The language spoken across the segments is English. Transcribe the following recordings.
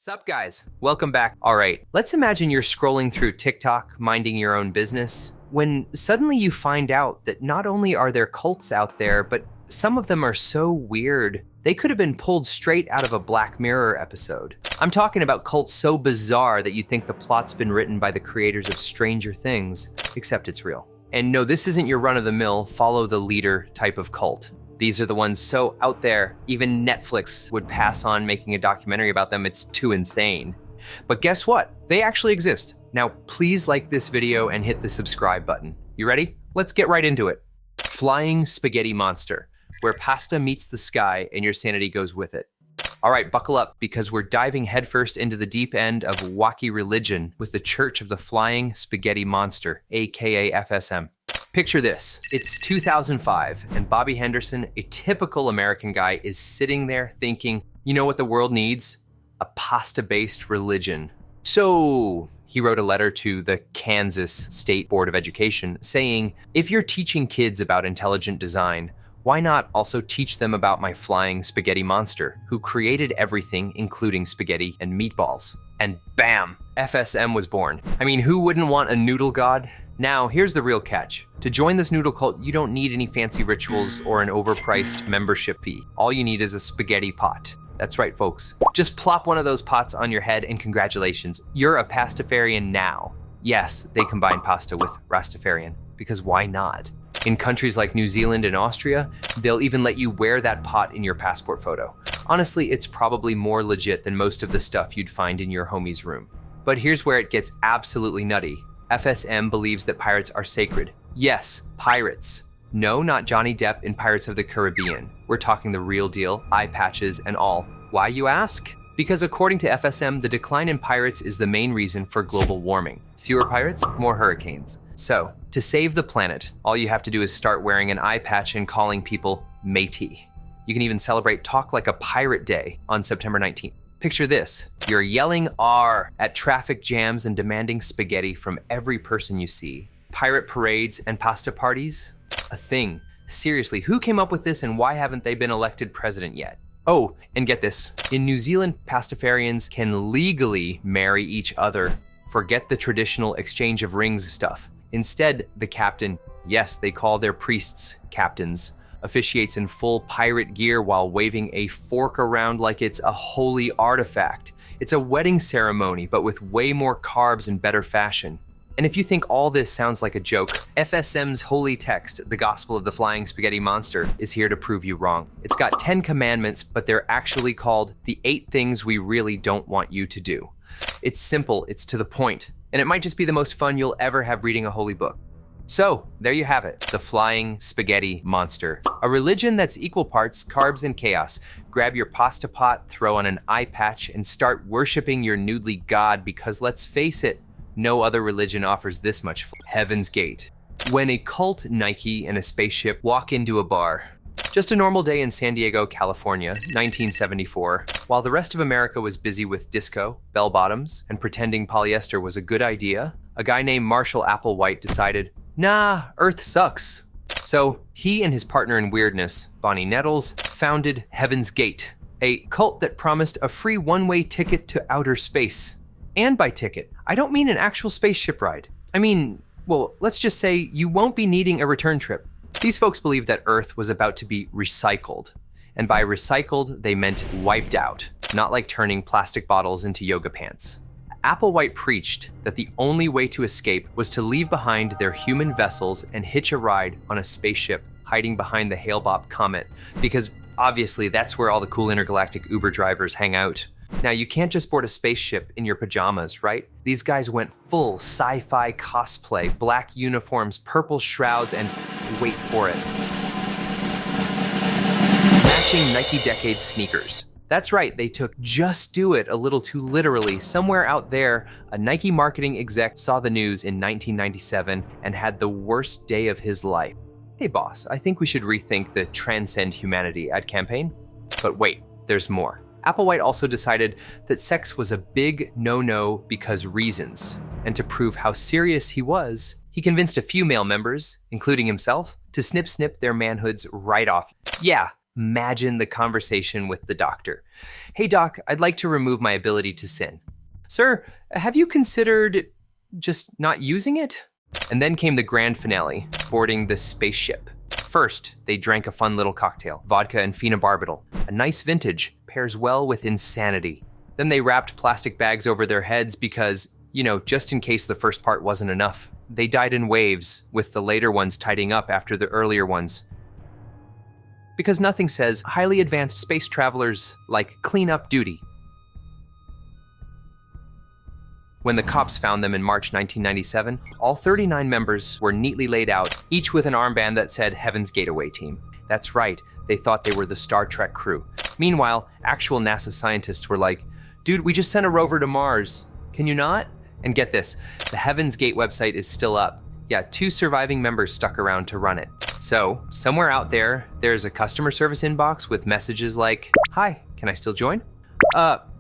Sup guys, welcome back. All right, let's imagine you're scrolling through TikTok, minding your own business, when suddenly you find out that not only are there cults out there, but some of them are so weird, they could have been pulled straight out of a Black Mirror episode. I'm talking about cults so bizarre that you'd think the plot's been written by the creators of Stranger Things, except it's real. And no, this isn't your run-of-the-mill, follow the leader type of cult. These are the ones so out there, even Netflix would pass on making a documentary about them. It's too insane. But guess what? They actually exist. Now, please like this video and hit the subscribe button. You ready? Let's get right into it. Flying spaghetti monster, where pasta meets the sky and your sanity goes with it. All right, buckle up because we're diving headfirst into the deep end of wacky religion with the Church of the Flying Spaghetti Monster, aka FSM. Picture this, it's 2005 and Bobby Henderson, a typical American guy, is sitting there thinking, you know what the world needs? A pasta-based religion. So he wrote a letter to the Kansas State Board of Education saying, if you're teaching kids about intelligent design, why not also teach them about my flying spaghetti monster, who created everything, including spaghetti and meatballs? And bam, FSM was born. I mean, who wouldn't want a noodle god? Now, here's the real catch. To join this noodle cult, you don't need any fancy rituals or an overpriced membership fee. All you need is a spaghetti pot. That's right, folks. Just plop one of those pots on your head and congratulations, you're a pastafarian now. Yes, they combine pasta with Rastafarian, because why not? In countries like New Zealand and Austria, they'll even let you wear that pot in your passport photo. Honestly, it's probably more legit than most of the stuff you'd find in your homie's room. But here's where it gets absolutely nutty. FSM believes that pirates are sacred. Yes, pirates. No, not Johnny Depp in Pirates of the Caribbean. We're talking the real deal, eye patches and all. Why, you ask? Because according to FSM, the decline in pirates is the main reason for global warming. Fewer pirates, more hurricanes. So, to save the planet, all you have to do is start wearing an eye patch and calling people matey. You can even celebrate Talk Like a Pirate Day on September 19th. Picture this, you're yelling R at traffic jams and demanding spaghetti from every person you see. Pirate parades and pasta parties? A thing. Seriously, who came up with this and why haven't they been elected president yet? Oh, and get this, in New Zealand, pastafarians can legally marry each other. Forget the traditional exchange of rings stuff. Instead, the captain, yes, they call their priests captains, officiates in full pirate gear while waving a fork around like it's a holy artifact. It's a wedding ceremony, but with way more carbs and better fashion. And if you think all this sounds like a joke, FSM's holy text, the Gospel of the Flying Spaghetti Monster, is here to prove you wrong. It's got 10 commandments, but they're actually called the 8 things we really don't want you to do. It's simple, it's to the point, and it might just be the most fun you'll ever have reading a holy book. So, there you have it, the Flying Spaghetti Monster. A religion that's equal parts carbs and chaos. Grab your pasta pot, throw on an eye patch, and start worshiping your noodly god because let's face it, no other religion offers this much Heaven's Gate. When a cult, Nike, and a spaceship walk into a bar. Just a normal day in San Diego, California, 1974, while the rest of America was busy with disco, bell-bottoms, and pretending polyester was a good idea, a guy named Marshall Applewhite decided, nah, Earth sucks. So he and his partner in weirdness, Bonnie Nettles, founded Heaven's Gate, a cult that promised a free one-way ticket to outer space. And by ticket, I don't mean an actual spaceship ride. I mean, well, let's just say you won't be needing a return trip. These folks believed that Earth was about to be recycled. And by recycled, they meant wiped out, not like turning plastic bottles into yoga pants. Applewhite preached that the only way to escape was to leave behind their human vessels and hitch a ride on a spaceship hiding behind the Hale-Bopp comet, because obviously that's where all the cool intergalactic Uber drivers hang out. Now, you can't just board a spaceship in your pajamas, right? These guys went full sci-fi cosplay, black uniforms, purple shrouds, and wait for it, matching Nike Decade sneakers. That's right, they took Just Do It a little too literally. Somewhere out there, a Nike marketing exec saw the news in 1997 and had the worst day of his life. Hey boss, I think we should rethink the Transcend Humanity ad campaign. But wait, there's more. Applewhite also decided that sex was a big no-no because reasons. And to prove how serious he was, he convinced a few male members, including himself, to snip their manhoods right off. Yeah, Imagine the conversation with the doctor. Hey doc, I'd like to remove my ability to sin. Sir, have you considered just not using it? And then came the grand finale, boarding the spaceship. First, they drank a fun little cocktail, vodka and phenobarbital. A nice vintage, pairs well with insanity. Then they wrapped plastic bags over their heads because, just in case the first part wasn't enough. They died in waves, with the later ones tidying up after the earlier ones. Because nothing says highly advanced space travelers like clean up duty. When the cops found them in March 1997, all 39 members were neatly laid out, each with an armband that said Heaven's Gate Away Team. That's right, they thought they were the Star Trek crew. Meanwhile, actual NASA scientists were like, dude, we just sent a rover to Mars. Can you not? And get this, the Heaven's Gate website is still up. Yeah, 2 surviving members stuck around to run it. So, somewhere out there, there's a customer service inbox with messages like, hi, can I still join?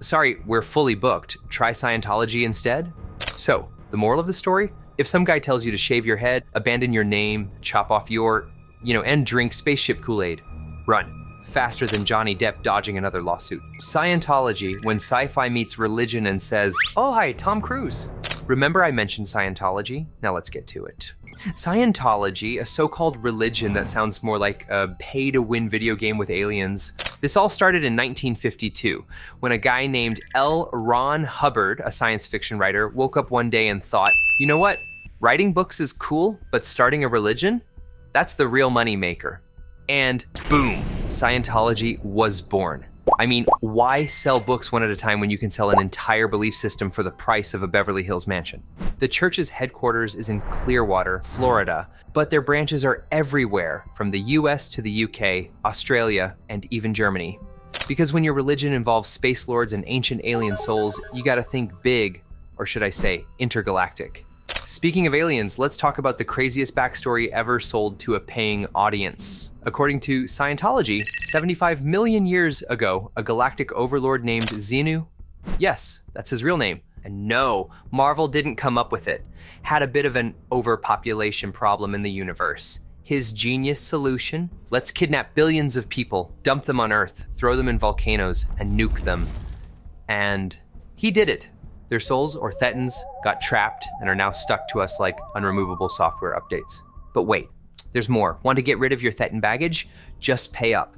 Sorry, we're fully booked. Try Scientology instead? So, the moral of the story? If some guy tells you to shave your head, abandon your name, chop off your, and drink spaceship Kool-Aid, run. Faster than Johnny Depp dodging another lawsuit. Scientology, when sci-fi meets religion and says, oh hi, Tom Cruise. Remember I mentioned Scientology? Now let's get to it. Scientology, a so-called religion that sounds more like a pay-to-win video game with aliens. This all started in 1952, when a guy named L. Ron Hubbard, a science fiction writer, woke up one day and thought, you know what? Writing books is cool, but starting a religion? That's the real money maker. And boom, Scientology was born. I mean, why sell books one at a time when you can sell an entire belief system for the price of a Beverly Hills mansion? The church's headquarters is in Clearwater, Florida, but their branches are everywhere, from the US to the UK, Australia, and even Germany. Because when your religion involves space lords and ancient alien souls, you gotta think big, or should I say, intergalactic. Speaking of aliens, let's talk about the craziest backstory ever sold to a paying audience. According to Scientology, 75 million years ago, a galactic overlord named Xenu, yes, that's his real name, and no, Marvel didn't come up with it, had a bit of an overpopulation problem in the universe. His genius solution? Let's kidnap billions of people, dump them on Earth, throw them in volcanoes, and nuke them. And he did it. Their souls, or thetans, got trapped and are now stuck to us like unremovable software updates. But wait, there's more. Want to get rid of your thetan baggage? Just pay up.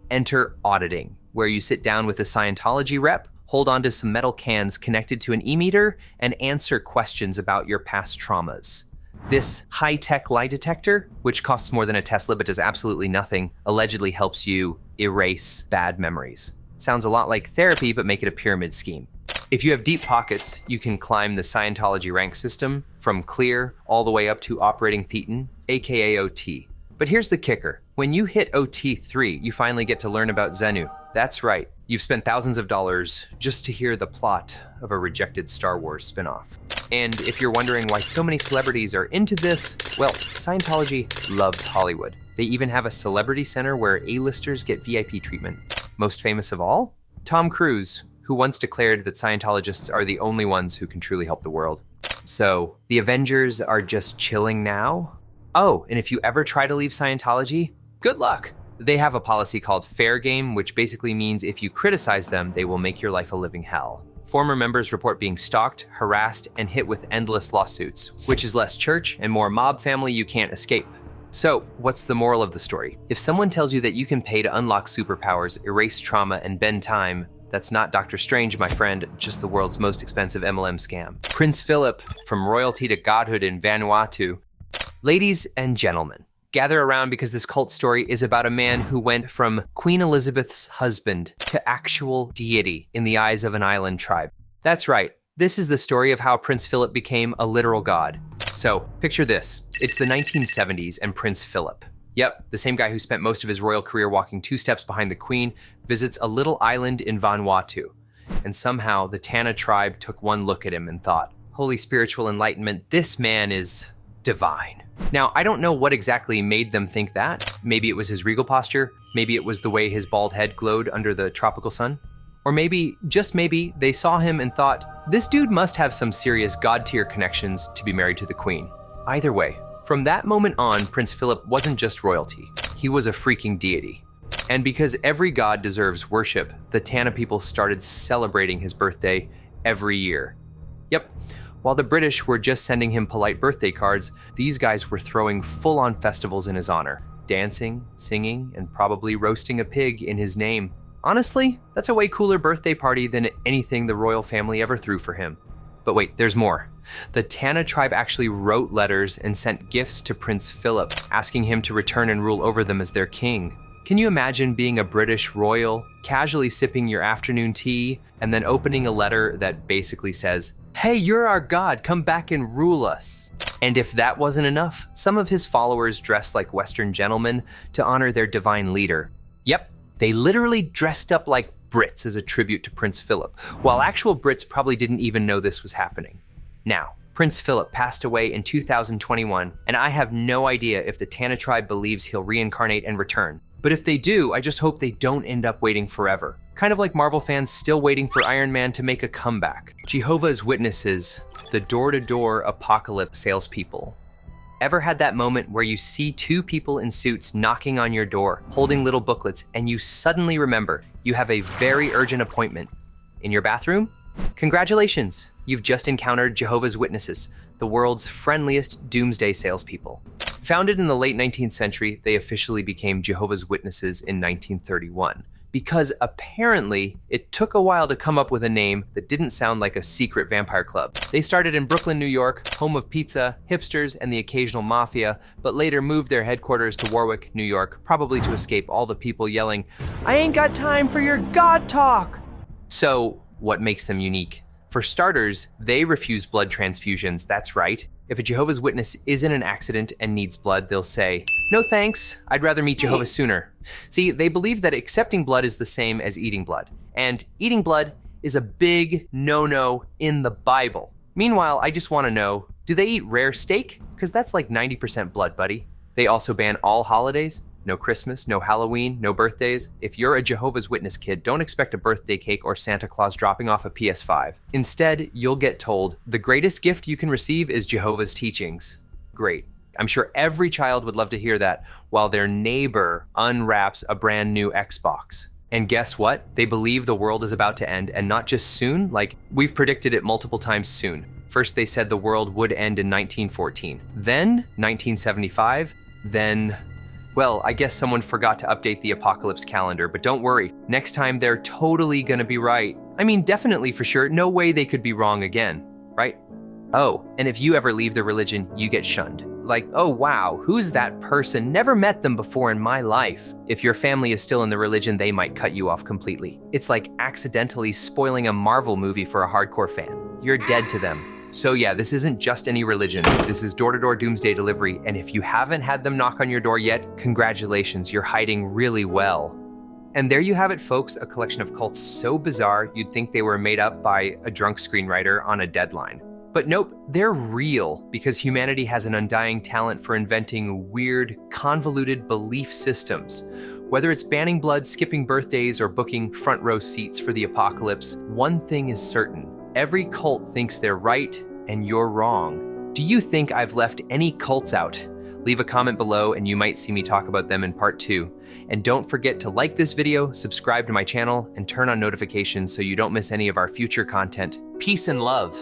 Enter auditing, where you sit down with a Scientology rep, hold onto some metal cans connected to an e-meter, and answer questions about your past traumas. This high-tech lie detector, which costs more than a Tesla but does absolutely nothing, allegedly helps you erase bad memories. Sounds a lot like therapy, but make it a pyramid scheme. If you have deep pockets, you can climb the Scientology rank system from clear all the way up to operating thetan, aka OT. But here's the kicker. When you hit OT3, you finally get to learn about Xenu. That's right, you've spent thousands of dollars just to hear the plot of a rejected Star Wars spinoff. And if you're wondering why so many celebrities are into this, well, Scientology loves Hollywood. They even have a celebrity center where A-listers get VIP treatment. Most famous of all? Tom Cruise, who once declared that Scientologists are the only ones who can truly help the world. So, the Avengers are just chilling now? Oh, and if you ever try to leave Scientology, good luck. They have a policy called fair game, which basically means if you criticize them, they will make your life a living hell. Former members report being stalked, harassed, and hit with endless lawsuits, which is less church and more mob family you can't escape. So, what's the moral of the story? If someone tells you that you can pay to unlock superpowers, erase trauma, and bend time, that's not Dr. Strange, my friend, just the world's most expensive MLM scam. Prince Philip, from royalty to godhood in Vanuatu. Ladies and gentlemen, gather around because this cult story is about a man who went from Queen Elizabeth's husband to actual deity in the eyes of an island tribe. That's right, this is the story of how Prince Philip became a literal god. So, picture this. It's the 1970s and Prince Philip. Yep, the same guy who spent most of his royal career walking 2 steps behind the Queen visits a little island in Vanuatu. And somehow the Tana tribe took one look at him and thought, holy spiritual enlightenment, this man is divine. Now, I don't know what exactly made them think that. Maybe it was his regal posture. Maybe it was the way his bald head glowed under the tropical sun. Or maybe, just maybe, they saw him and thought, this dude must have some serious god-tier connections to be married to the Queen. Either way, from that moment on, Prince Philip wasn't just royalty. He was a freaking deity. And because every god deserves worship, the Tana people started celebrating his birthday every year. Yep, while the British were just sending him polite birthday cards, these guys were throwing full-on festivals in his honor, dancing, singing, and probably roasting a pig in his name. Honestly, that's a way cooler birthday party than anything the royal family ever threw for him. But wait, there's more. The Tana tribe actually wrote letters and sent gifts to Prince Philip, asking him to return and rule over them as their king. Can you imagine being a British royal, casually sipping your afternoon tea, and then opening a letter that basically says, "Hey, you're our god, come back and rule us." And if that wasn't enough, some of his followers dressed like Western gentlemen to honor their divine leader. Yep, they literally dressed up like Brits as a tribute to Prince Philip, while actual Brits probably didn't even know this was happening. Now, Prince Philip passed away in 2021, and I have no idea if the Tana tribe believes he'll reincarnate and return. But if they do, I just hope they don't end up waiting forever. Kind of like Marvel fans still waiting for Iron Man to make a comeback. Jehovah's Witnesses, the door-to-door apocalypse salespeople. Ever had that moment where you see two people in suits knocking on your door, holding little booklets, and you suddenly remember you have a very urgent appointment in your bathroom? Congratulations, you've just encountered Jehovah's Witnesses, the world's friendliest doomsday salespeople. Founded in the late 19th century, they officially became Jehovah's Witnesses in 1931. Because apparently, it took a while to come up with a name that didn't sound like a secret vampire club. They started in Brooklyn, New York, home of pizza, hipsters, and the occasional mafia, but later moved their headquarters to Warwick, New York, probably to escape all the people yelling, "I ain't got time for your God talk!" So, what makes them unique? For starters, they refuse blood transfusions, that's right. If a Jehovah's Witness is in an accident and needs blood, they'll say, "No thanks, I'd rather meet Jehovah sooner." See, they believe that accepting blood is the same as eating blood. And eating blood is a big no-no in the Bible. Meanwhile, I just wanna know, do they eat rare steak? Because that's like 90% blood, buddy. They also ban all holidays. No Christmas, no Halloween, no birthdays. If you're a Jehovah's Witness kid, don't expect a birthday cake or Santa Claus dropping off a PS5. Instead, you'll get told, the greatest gift you can receive is Jehovah's teachings. Great. I'm sure every child would love to hear that while their neighbor unwraps a brand new Xbox. And guess what? They believe the world is about to end, and not just soon, like we've predicted it multiple times soon. First, they said the world would end in 1914, then 1975, then... Well, I guess someone forgot to update the apocalypse calendar, but don't worry. Next time, they're totally gonna be right. I mean, definitely for sure, no way they could be wrong again, right? Oh, and if you ever leave the religion, you get shunned. Like, oh wow, who's that person? Never met them before in my life. If your family is still in the religion, they might cut you off completely. It's like accidentally spoiling a Marvel movie for a hardcore fan. You're dead to them. So yeah, this isn't just any religion. This is door-to-door doomsday delivery, and if you haven't had them knock on your door yet, congratulations, you're hiding really well. And there you have it, folks, a collection of cults so bizarre you'd think they were made up by a drunk screenwriter on a deadline. But nope, they're real because humanity has an undying talent for inventing weird, convoluted belief systems. Whether it's banning blood, skipping birthdays, or booking front row seats for the apocalypse, one thing is certain. Every cult thinks they're right and you're wrong. Do you think I've left any cults out? Leave a comment below and you might see me talk about them in part 2. And don't forget to like this video, subscribe to my channel, and turn on notifications so you don't miss any of our future content. Peace and love.